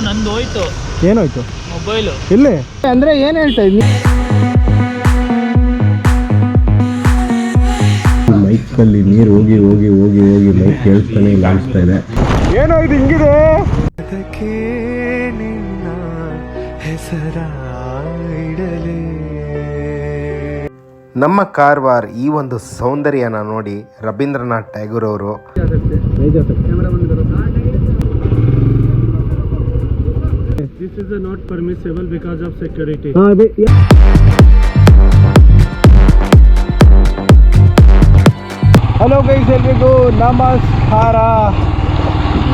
ನಂದು ಹೋಯ್ತು. ಏನೋಯ್ತು? ಮೊಬೈಲು. ಇಲ್ಲಿ ಅಂದರೆ ಏನು ಹೇಳ್ತಾ ಇದ್ದೀನಿ? ಮೈಕಲ್ಲಿ ನೀರು ಹೋಗಿ ಹೋಗಿ ಹೋಗಿ ಹೋಗಿ ಮೈಕ್ ಕೇಳಿಸ್ತಾನೆ ಇಲ್ಲ ಅನಿಸ್ತಾ ಇದೆ. ಏನೋ ಇದು ಹಿಂಗಿದೆ. ಅದಕ್ಕೆ ನಿನ್ನ ಹೆಸರ ಇಡಲೇ. ನಮ್ಮ ಕಾರವಾರ ಈ ಒಂದು ಸೌಂದರ್ಯನ ನೋಡಿ ರವೀಂದ್ರನಾಥ್ ಟ್ಯಾಗೂರ್ ಅವರು This is not permissible because of security. Hello guys, ಎಲ್ರಿಗೂ ನಮಸ್ಕಾರ.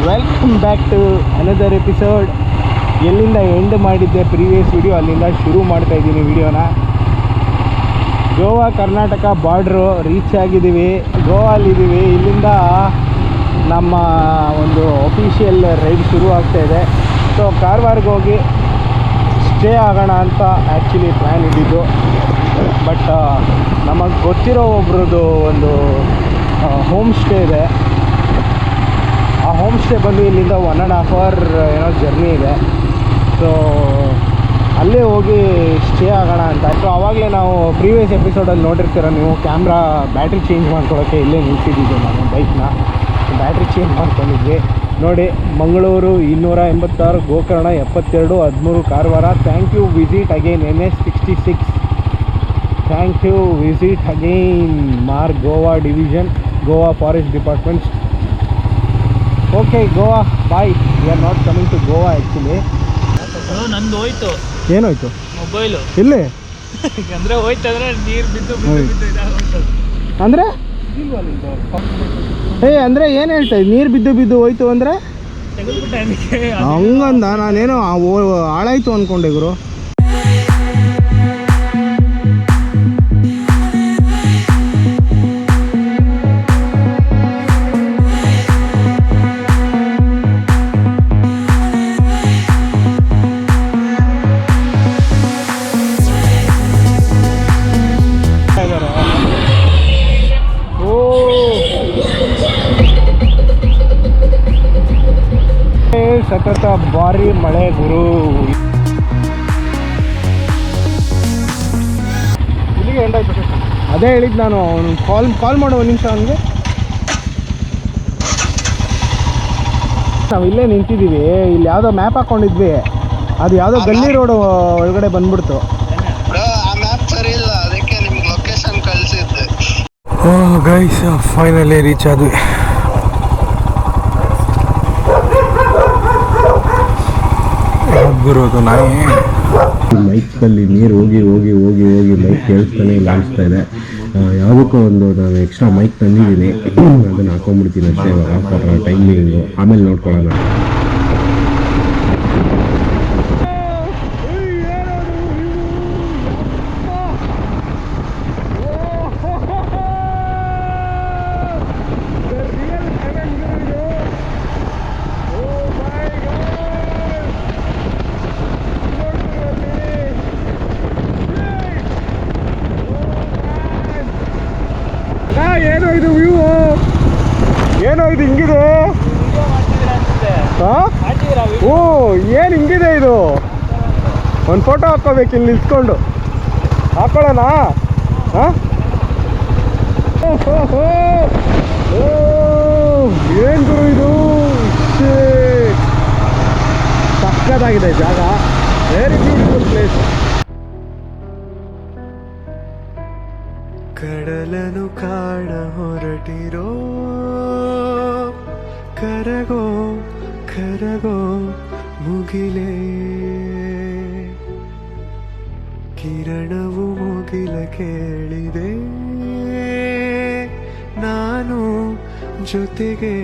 Welcome back to another episode. ಎಲ್ಲಿಂದ ಎಂಡ್ ಮಾಡಿದ್ದೆ ಪ್ರೀವಿಯಸ್ ವಿಡಿಯೋ, ಅಲ್ಲಿಂದ ಶುರು ಮಾಡ್ತಾ ಇದ್ದೀನಿ ವಿಡಿಯೋನ. ಗೋವಾ ಕರ್ನಾಟಕ ಬಾರ್ಡ್ರು ರೀಚ್ ಆಗಿದ್ದೀವಿ, ಗೋವಾಲಿದ್ದೀವಿ. ಇಲ್ಲಿಂದ ನಮ್ಮ ಒಂದು ಅಫಿಷಿಯಲ್ ರೈಡ್ ಶುರು ಆಗ್ತಾಯಿದೆ. ಸೊ ಕಾರವಾರ್ಗೆ ಹೋಗಿ ಸ್ಟೇ ಆಗೋಣ ಅಂತ ಆ್ಯಕ್ಚುಲಿ ಪ್ಲ್ಯಾನ್ ಇದ್ದಿದ್ದು. ಬಟ್ ನಮಗೆ ಗೊತ್ತಿರೋ ಒಬ್ರದ್ದು ಒಂದು ಹೋಮ್ ಸ್ಟೇ ಇದೆ. ಆ ಹೋಮ್ ಸ್ಟೇ ಬಂದು ಇಲ್ಲಿಂದ 1.5 hour ಏನೋ ಜರ್ನಿ ಇದೆ. ಸೊ ಅಲ್ಲೇ ಹೋಗಿ ಸ್ಟೇ ಆಗೋಣ ಅಂತ. ಸೊ ಆವಾಗಲೇ ನಾವು ಪ್ರೀವಿಯಸ್ ಎಪಿಸೋಡಲ್ಲಿ ನೋಡಿರ್ತೀರ ನೀವು, ಕ್ಯಾಮ್ರಾ ಬ್ಯಾಟ್ರಿ ಚೇಂಜ್ ಮಾಡ್ಕೊಳ್ಳೋಕ್ಕೆ ಇಲ್ಲೇ ನಿಲ್ಸಿದ್ದಿದ್ದು ನಾನು ಬೈಕ್ನ. ಬ್ಯಾಟ್ರಿ ಚೇಂಜ್ ಮಾಡ್ಕೊಂಡಿದ್ವಿ ನೋಡಿ. Mangaluru 286, Gokarna 72, 13 Karwar. Thank you, visit again NH66. Thank you, visit again ಮಾರ್ಕ್ Goa division, Goa forest department. Okay, Goa bye. We are not coming to Goa actually. ನಂದು ಹೋಯ್ತು. ಏನೋಯ್ತು? ಮೊಬೈಲು. ಇಲ್ಲಿ ಅಂದರೆ ಹೋಯ್ತಂದ್ರೆ ನೀರು ಬಿದ್ದು ಬಿದ್ದು ಇದಾಗೋಯ್ತು. ಅಂದರೆ ಅಂದರೆ ಏನು ಹೇಳ್ತಾ ಇದ್ದೆ? ನೀರು ಬಿದ್ದು ಬಿದ್ದು ಹೋಯ್ತು ಅಂದರೆ ಹಂಗಂದ? ನಾನೇನೋ ಹಾಳಾಯ್ತು ಅಂದ್ಕೊಂಡೆ ಗುರು. ಸತತ ಭಾರಿ ಮಳೆ ಗುರು. ಇಲ್ಲಿಗೆ ಎಂಡಾಯ್ತು. ಅದೇ ಹೇಳಿದ್ದು ನಾನು, ಅವನು ಕಾಲ್ ಮಾಡೋ ಒಂದು ನಿಮಿಷ ಅವನಿಗೆ. ನಾವು ಇಲ್ಲೇ ನಿಂತಿದ್ದೀವಿ. ಇಲ್ಲಿ ಯಾವುದೋ ಮ್ಯಾಪ್ ಹಾಕ್ಕೊಂಡಿದ್ವಿ, ಅದು ಯಾವುದೋ ಗಲ್ಲಿ ರೋಡ್ ಒಳಗಡೆ ಬಂದ್ಬಿಡ್ತು. ಗೈಸ್, ಫೈನಲಿ ರೀಚ್ ಆದ್ವಿ. ಬರೋದು ನಾಯಿ ಮೈಕಲ್ಲಿ ನೀರು ಹೋಗಿ ಹೋಗಿ ಹೋಗಿ ಹೋಗಿ ಮೈಕ್ ಕೇಳಿಸ್ತಾನೆ ಇಲ್ಲ ಅನಿಸ್ತಾ ಇದೆ. ಯಾವುದಕ್ಕೂ ಒಂದು ನಾನು ಎಕ್ಸ್ಟ್ರಾ ಮೈಕ್ ತಂದಿದ್ದೀನಿ, ಅದನ್ನು ಹಾಕೊಂಡ್ಬಿಡ್ತೀನಿ ಅಷ್ಟೇ ಇವಾಗ. ಟೈಮಿಂಗು ಆಮೇಲೆ ನೋಡ್ಕೊಳ್ಳೋಣ. ಏನೋ ಇದು ವ್ಯೂ, ಏನೋ ಇದು ಹಿಂಗಿದೆ. ಓ, ಏನು ಹಿಂಗಿದೆ ಇದು? ಒಂದು ಫೋಟೋ ಹಾಕ್ಕೋಬೇಕು ಇಲ್ಲಿ ನಿಲ್ಸ್ಕೊಂಡು. ಹಾಕೊಳ್ಳೋಣ? ಹಾಂ, ಏನು ಗುರು ಇದು? ಸಕ್ಕತ್ತಾಗಿದೆ ಜಾಗ. Very beautiful place. ಕಡಲನು ಕಾಣ ಹೊರಟಿರೋ, ಕರಗೋ ಕರಗೋ ಮುಗಿಲೇ. ಕಿರಣವು ಮುಗಿಲ ಕೇಳಿದೆ, ನಾನು ಜೊತೆಗೆ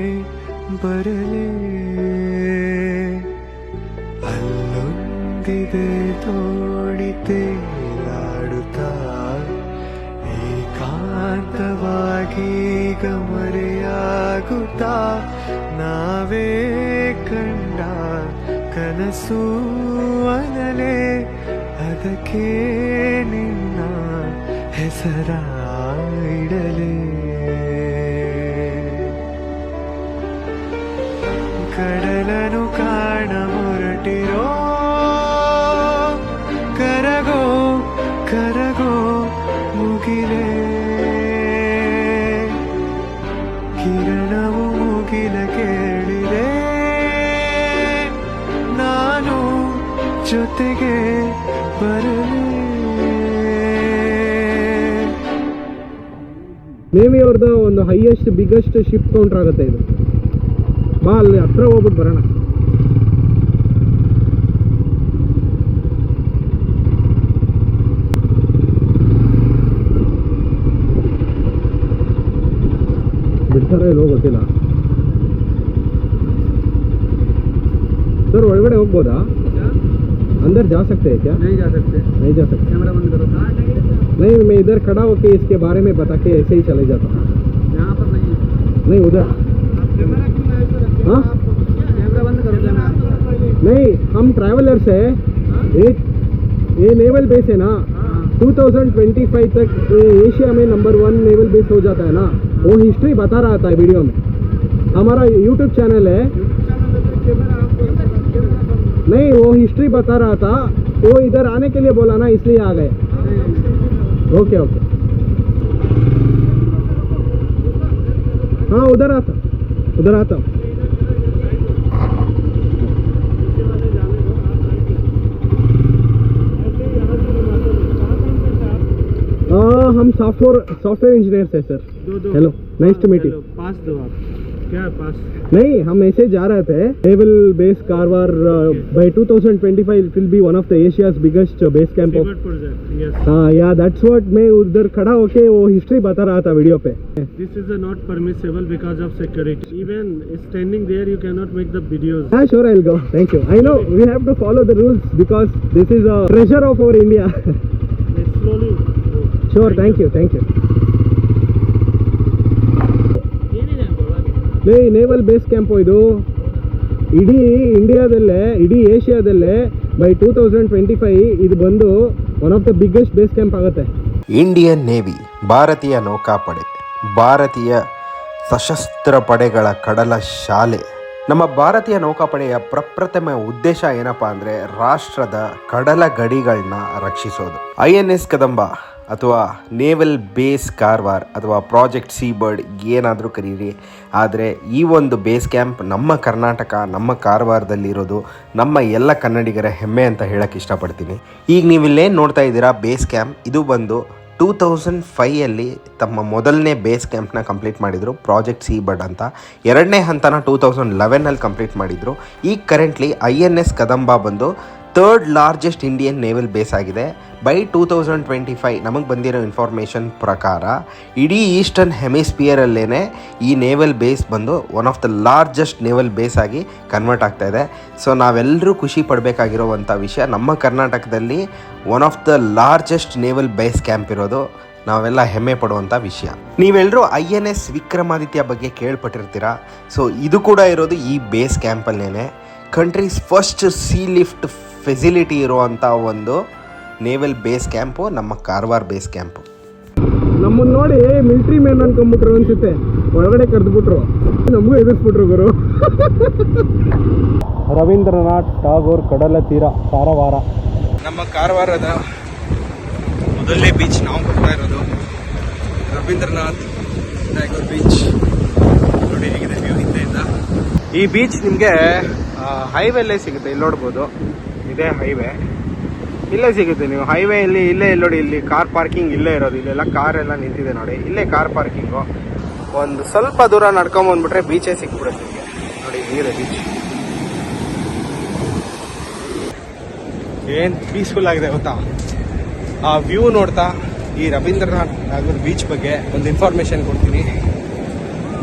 ಬರಲೇ. ಅಲ್ಲೊಂದಿದೆ ತೋಡಿ ತೇಲಾಡುತ್ತಾ, ಏಕಾಂತವಾಗೀಗ ಮರೆಯಾಗುತ್ತಾ. ನಾವೇ ಕಂಡ ಕನಸು ಅನಲೇ, ಅದಕ್ಕೆ ನಿನ್ನ ಹೆಸರ ಇಡಲೇ. ಕಡಲನು ಕಾಣ ಹೊರಟ ಜೊತೆಗೆ ಬರಲೇ. ನೇವಿ ಅವ್ರದ್ದು ಒಂದು ಹೈಯೆಸ್ಟ್ ಬಿಗ್ಗೆಸ್ಟ್ ಶಿಪ್ ಕೌಂಟರ್ ಆಗುತ್ತೆ ಇದು. ಬಾ ಅಲ್ಲಿ ಹತ್ರ ಹೋಗ್ಬಿಟ್ಟು ಬರೋಣ. ಬಿಡ್ತಾರ ಇಲ್ಲೋ ಗೊತ್ತಿಲ್ಲ सर. ಒಳಗಡೆ ಹೋಗ್ಬೋದಾ? अंदर जा सकते हैं क्या? नहीं जा सकते. नहीं जा सकते. कैमरा बंद करो. नहीं, मैं इधर खड़ा होके इसके बारे में बता के ऐसे ही चले जाता हूँ. यहाँ पर नहीं. नहीं उधर. हाँ कैमरा बंद करो. नहीं, हम ट्रैवलर्स है. ये नेवल बेस है ना, 2025 तक एशिया में नंबर 1 नेवल बेस हो जाता है ना. वो हिस्ट्री बता रहा था वीडियो में. हमारा यूट्यूब चैनल है. नहीं, वो हिस्ट्री बता रहा था. वो इधर आने के लिए बोला ना, इसलिए आ गए. Okay okay. हाँ उधर आता हूँ. हम सॉफ्टवेयर इंजीनियर्स है sir. Hello, nice to meet you. पास दो आप. क्या पास? नहीं, हम ऐसे जा रहे थे. Naval base Karwar by 2025 it will be one of the Asia's biggest base camp of. Project. Yes. Yeah, that's what. मैं उधर खड़ा होके वो हिस्ट्री बता रहा था वीडियो पे. This is not permissible because of security. Even standing there, you cannot make the videos. Yeah, sure, I'll go. Thank you. I know we have to follow the rules because this is a treasure of our India. Slowly. Sure, thank you. Naval base camp ಇದು ಇಡೀ ಇಂಡಿಯಾದಲ್ಲೇ, ಇಡೀ ಏಷ್ಯಾದಲ್ಲೇ by 2025 ಇದು ಬಂದು one of the biggest base camp ಆಗುತ್ತೆ. Indian navy, ಭಾರತೀಯ ನೌಕಾಪಡೆ, ಭಾರತೀಯ ಸಶಸ್ತ್ರ ಪಡೆಗಳ ಕಡಲ ಶಾಲೆ. ನಮ್ಮ ಭಾರತೀಯ ನೌಕಾಪಡೆಯ ಪ್ರಪ್ರಥಮ ಉದ್ದೇಶ ಏನಪ್ಪ ಅಂದರೆ ರಾಷ್ಟ್ರದ ಕಡಲ ಗಡಿಗಳನ್ನ ರಕ್ಷಿಸೋದು. INS ಕದಂಬ ಅಥವಾ ನೇವಲ್ ಬೇಸ್ ಕಾರವಾರ್ ಅಥವಾ ಪ್ರಾಜೆಕ್ಟ್ ಸೀ ಬರ್ಡ್ ಏನಾದರೂ ಕರೀರಿ, ಆದರೆ ಈ ಒಂದು ಬೇಸ್ ಕ್ಯಾಂಪ್ ನಮ್ಮ ಕರ್ನಾಟಕ, ನಮ್ಮ ಕಾರವಾರದಲ್ಲಿರೋದು ನಮ್ಮ ಎಲ್ಲ ಕನ್ನಡಿಗರ ಹೆಮ್ಮೆ ಅಂತ ಹೇಳಕ್ಕೆ ಇಷ್ಟಪಡ್ತೀನಿ. ಈಗ ನೀವು ಇಲ್ಲೇನು ನೋಡ್ತಾ ಇದ್ದೀರಾ ಬೇಸ್ ಕ್ಯಾಂಪ್, ಇದು ಬಂದು 2005 ತಮ್ಮ ಮೊದಲನೇ ಬೇಸ್ ಕ್ಯಾಂಪ್ನ ಕಂಪ್ಲೀಟ್ ಮಾಡಿದರು, ಪ್ರಾಜೆಕ್ಟ್ ಸೀ ಬರ್ಡ್ ಅಂತ. ಎರಡನೇ ಹಂತನ 2011 ಕಂಪ್ಲೀಟ್ ಮಾಡಿದರು. ಈಗ ಕರೆಂಟ್ಲಿ INS ಕದಂಬ ಬಂದು 3rd largest Indian naval base ಆಗಿದೆ. ಬೈ 2025 ನಮಗೆ ಬಂದಿರೋ ಇನ್ಫಾರ್ಮೇಷನ್ ಪ್ರಕಾರ ಇಡೀ ಈಸ್ಟರ್ನ್ ಹೆಮಿಸ್ಪಿಯರಲ್ಲೇ ಈ ನೇವಲ್ ಬೇಸ್ ಬಂದು one of the largest naval base ಆಗಿ ಕನ್ವರ್ಟ್ ಆಗ್ತಾ ಇದೆ. ಸೊ ನಾವೆಲ್ಲರೂ ಖುಷಿ ಪಡಬೇಕಾಗಿರೋವಂಥ ವಿಷಯ, ನಮ್ಮ ಕರ್ನಾಟಕದಲ್ಲಿ one of the largest naval base camp ಇರೋದು ನಾವೆಲ್ಲ ಹೆಮ್ಮೆ ಪಡುವಂಥ ವಿಷಯ. ನೀವೆಲ್ಲರೂ INS ವಿಕ್ರಮಾದಿತ್ಯ ಬಗ್ಗೆ ಕೇಳ್ಪಟ್ಟಿರ್ತೀರ. ಸೊ ಇದು ಕೂಡ ಇರೋದು ಈ ಬೇಸ್ ಕ್ಯಾಂಪಲ್ಲೇ. Countries first sea lift facility ಇರುವಂಥ ಒಂದು ನೇವಲ್ ಬೇಸ್ ಕ್ಯಾಂಪು ನಮ್ಮ ಕಾರವಾರ ಬೇಸ್ ಕ್ಯಾಂಪು. ನಮ್ಮನ್ನು ನೋಡಿ ಮಿಲಿಟ್ರಿ ಮ್ಯಾನ್ ಅನ್ಕೊಂಡ್ಬಿಟ್ರು ಅನ್ಸುತ್ತೆ, ಒಳಗಡೆ ಕರೆದ್ಬಿಟ್ರು, ನಮಗೂ ಎದುರಿಸ್ಬಿಟ್ರು ಗುರು. ರವೀಂದ್ರನಾಥ್ ಟಾಗೋರ್ ಕಡಲ ತೀರ, ಕಾರವಾರ. ನಮ್ಮ ಕಾರವಾರದ ಮೊದಲನೇ ಬೀಚ್ ನಾವು ಕೊಡ್ತಾ ಇರೋದು ರವೀಂದ್ರನಾಥ್ ಟಾಗೋರ್ ಬೀಚ್. ನೋಡಿ ಹೇಗಿದೆ ವ್ಯೂ ಹಿಂದೆಯಿಂದ. ಈ ಬೀಚ್ ನಿಮಗೆ ಹೈವೇಲ್ಲೇ ಸಿಗುತ್ತೆ. ಇಲ್ಲಿ ನೋಡ್ಬೋದು, ಇದೇ ಹೈವೇ, ಇಲ್ಲೇ ಸಿಗುತ್ತೆ. ನೀವು ಹೈವೇಯಲ್ಲಿ ಇಲ್ಲೇ ನೋಡಿ, ಇಲ್ಲಿ ಕಾರ್ ಪಾರ್ಕಿಂಗ್ ಇಲ್ಲೇ ಇರೋದು. ಇಲ್ಲೆಲ್ಲ ಕಾರ್ ಎಲ್ಲ ನಿಂತಿದೆ ನೋಡಿ, ಇಲ್ಲೇ ಕಾರ್ ಪಾರ್ಕಿಂಗು. ಒಂದು ಸ್ವಲ್ಪ ದೂರ ನಡ್ಕೊಂಬಂದ್ಬಿಟ್ರೆ ಬೀಚೇ ಸಿಕ್ಬಿಡುತ್ತೆ ನಿಮಗೆ. ನೋಡಿ ನೀರೇ ಬೀಚ್, ಏನು ಪೀಸ್ಫುಲ್ ಆಗಿದೆ ಗೊತ್ತಾ. ಆ ವ್ಯೂ ನೋಡ್ತಾ ಈ ರವೀಂದ್ರನಾಥ್ ಟಾಗೋರ್ ಬೀಚ್ ಬಗ್ಗೆ ಒಂದು ಇನ್ಫಾರ್ಮೇಶನ್ ಕೊಡ್ತೀನಿ,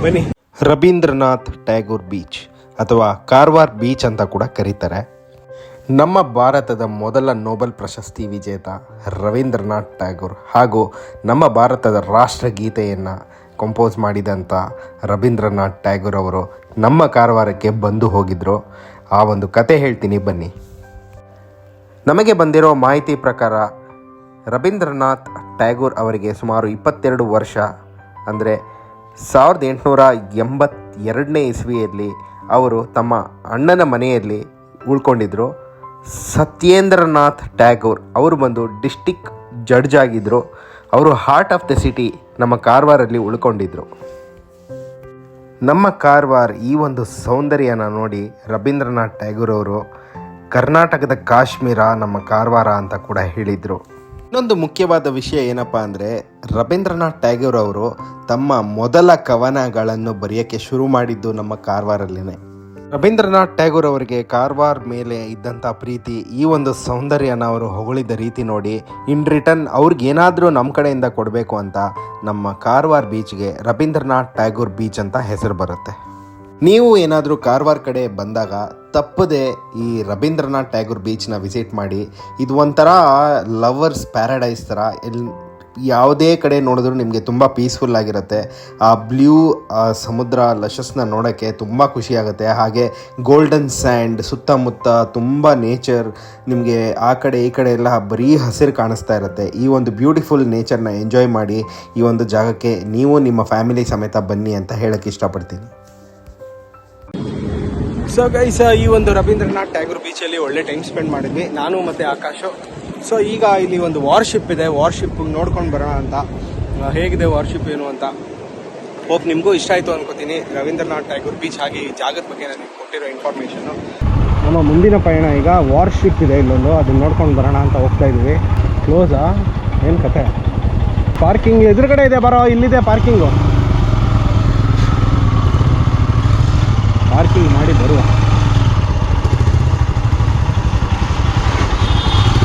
ಬನ್ನಿ. ರವೀಂದ್ರನಾಥ್ ಟಾಗೋರ್ ಬೀಚ್ ಅಥವಾ ಕಾರವಾರ್ ಬೀಚ್ ಅಂತ ಕೂಡ ಕರೀತಾರೆ. ನಮ್ಮ ಭಾರತದ ಮೊದಲ ನೊಬೆಲ್ ಪ್ರಶಸ್ತಿ ವಿಜೇತ ರವೀಂದ್ರನಾಥ್ ಟಾಗೋರ್ ಹಾಗೂ ನಮ್ಮ ಭಾರತದ ರಾಷ್ಟ್ರಗೀತೆಯನ್ನು ಕಂಪೋಸ್ ಮಾಡಿದಂಥ ರವೀಂದ್ರನಾಥ್ ಟಾಗೋರ್ ಅವರು ನಮ್ಮ ಕಾರವಾರಕ್ಕೆ ಬಂದು ಹೋಗಿದ್ದರು. ಆ ಒಂದು ಕತೆ ಹೇಳ್ತೀನಿ ಬನ್ನಿ. ನಮಗೆ ಬಂದಿರೋ ಮಾಹಿತಿ ಪ್ರಕಾರ ರವೀಂದ್ರನಾಥ್ ಟಾಗೋರ್ ಅವರಿಗೆ ಸುಮಾರು 22 ವರ್ಷ, ಅಂದರೆ 1882 ಇಸ್ವಿಯಲ್ಲಿ ಅವರು ತಮ್ಮ ಅಣ್ಣನ ಮನೆಯಲ್ಲಿ ಉಳ್ಕೊಂಡಿದ್ರು. ಸತ್ಯೇಂದ್ರನಾಥ್ ಟಾಗೋರ್ ಅವರು ಬಂದು ಡಿಸ್ಟಿಕ್ ಜಡ್ಜ್ ಆಗಿದ್ದರು. ಅವರು ಹಾರ್ಟ್ ಆಫ್ ದ ಸಿಟಿ ನಮ್ಮ ಕಾರವಾರಲ್ಲಿ ಉಳ್ಕೊಂಡಿದ್ರು. ನಮ್ಮ ಕಾರವಾರ ಈ ಒಂದು ಸೌಂದರ್ಯನ ನೋಡಿ ರವೀಂದ್ರನಾಥ್ ಟಾಗೋರ್ ಅವರು ಕರ್ನಾಟಕದ ಕಾಶ್ಮೀರ ನಮ್ಮ ಕಾರವಾರ ಅಂತ ಕೂಡ ಹೇಳಿದರು. ಇನ್ನೊಂದು ಮುಖ್ಯವಾದ ವಿಷಯ ಏನಪ್ಪ ಅಂದರೆ, ರವೀಂದ್ರನಾಥ್ ಟ್ಯಾಗೋರ್ ಅವರು ತಮ್ಮ ಮೊದಲ ಕವನಗಳನ್ನು ಬರೆಯೋಕ್ಕೆ ಶುರು ಮಾಡಿದ್ದು ನಮ್ಮ ಕಾರವಾರಲ್ಲೇ. ರವೀಂದ್ರನಾಥ್ ಟ್ಯಾಗೋರ್ ಅವರಿಗೆ ಕಾರವಾರ ಮೇಲೆ ಇದ್ದಂಥ ಪ್ರೀತಿ, ಈ ಒಂದು ಸೌಂದರ್ಯನ ಅವರು ಹೊಗಳಿದ್ದ ರೀತಿ ನೋಡಿ, ಇನ್ ರಿಟರ್ನ್ ಅವ್ರಿಗೇನಾದರೂ ನಮ್ಮ ಕಡೆಯಿಂದ ಕೊಡಬೇಕು ಅಂತ ನಮ್ಮ ಕಾರವಾರ ಬೀಚ್ಗೆ ರವೀಂದ್ರನಾಥ್ ಟ್ಯಾಗೋರ್ ಬೀಚ್ ಅಂತ ಹೆಸರು ಬರುತ್ತೆ. ನೀವು ಏನಾದರೂ ಕಾರವಾರ ಕಡೆ ಬಂದಾಗ ತಪ್ಪದೆ ಈ ರವೀಂದ್ರನಾಥ್ ಟ್ಯಾಗೋರ್ ಬೀಚ್ನ ವಿಸಿಟ್ ಮಾಡಿ. ಇದು ಒಂಥರ ಲವರ್ಸ್ ಪ್ಯಾರಡೈಸ್ ಥರ. ಯಾವುದೇ ಕಡೆ ನೋಡಿದ್ರೂ ನಿಮಗೆ ತುಂಬ ಪೀಸ್ಫುಲ್ ಆಗಿರುತ್ತೆ. ಆ ಬ್ಲೂ ಸಮುದ್ರ ಲಶಸ್ನ ನೋಡೋಕ್ಕೆ ತುಂಬ ಖುಷಿಯಾಗುತ್ತೆ. ಹಾಗೆ ಗೋಲ್ಡನ್ ಸ್ಯಾಂಡ್, ಸುತ್ತಮುತ್ತ ತುಂಬ ನೇಚರ್, ನಿಮಗೆ ಆ ಕಡೆ ಈ ಕಡೆ ಎಲ್ಲ ಬರೀ ಹಸಿರು ಕಾಣಿಸ್ತಾ ಇರುತ್ತೆ. ಈ ಒಂದು ಬ್ಯೂಟಿಫುಲ್ ನೇಚರ್ನ ಎಂಜಾಯ್ ಮಾಡಿ ಈ ಒಂದು ಜಾಗಕ್ಕೆ ನೀವು ನಿಮ್ಮ ಫ್ಯಾಮಿಲಿ ಸಮೇತ ಬನ್ನಿ ಅಂತ ಹೇಳೋಕ್ಕೆ ಇಷ್ಟಪಡ್ತೀನಿ. ಸೊ ಗೈಸ್, ಈ ಒಂದು ರವೀಂದ್ರನಾಥ್ ಟ್ಯಾಗೋರ್ ಬೀಚಲ್ಲಿ ಒಳ್ಳೆ ಟೈಮ್ ಸ್ಪೆಂಡ್ ಮಾಡಿದ್ವಿ ನಾನು ಮತ್ತು ಆಕಾಶು. ಸೊ ಈಗ ಇಲ್ಲಿ ಒಂದು ವಾರ್ಶಿಪ್ ಇದೆ, ವಾರ್ಶಿಪ್ ನೋಡ್ಕೊಂಡು ಬರೋಣ ಅಂತ. ಹೇಗಿದೆ ವಾರ್ಶಿಪ್ ಏನು ಅಂತ. ಹೋಪ್ ನಿಮಗೂ ಇಷ್ಟ ಆಯಿತು ಅನ್ಕೋತೀನಿ. ರವೀಂದ್ರನಾಥ್ ಟ್ಯಾಗೋರ್ ಬೀಚ್ ಹಾಗೆ ಈ ಜಾಗದ ಬಗ್ಗೆ ನನಗೆ ಕೊಟ್ಟಿರೋ ಇನ್ಫಾರ್ಮೇಷನ್ನು. ನಮ್ಮ ಮುಂದಿನ ಪಯಣ ಈಗ ವಾರ್ಶಿಪ್ ಇದೆ ಇಲ್ಲೊಂದು, ಅದನ್ನ ನೋಡ್ಕೊಂಡು ಬರೋಣ ಅಂತ ಹೋಗ್ತಾ ಇದ್ದೀವಿ. ಕ್ಲೋಸಾ ಏನು ಕತೆ? ಪಾರ್ಕಿಂಗ್ ಎದುರುಗಡೆ ಇದೆ, ಬರೋ ಇಲ್ಲಿದೆ ಪಾರ್ಕಿಂಗು. ಪಾರ್ಕಿಂಗ್ ಮಾಡಿ ಬರುವ.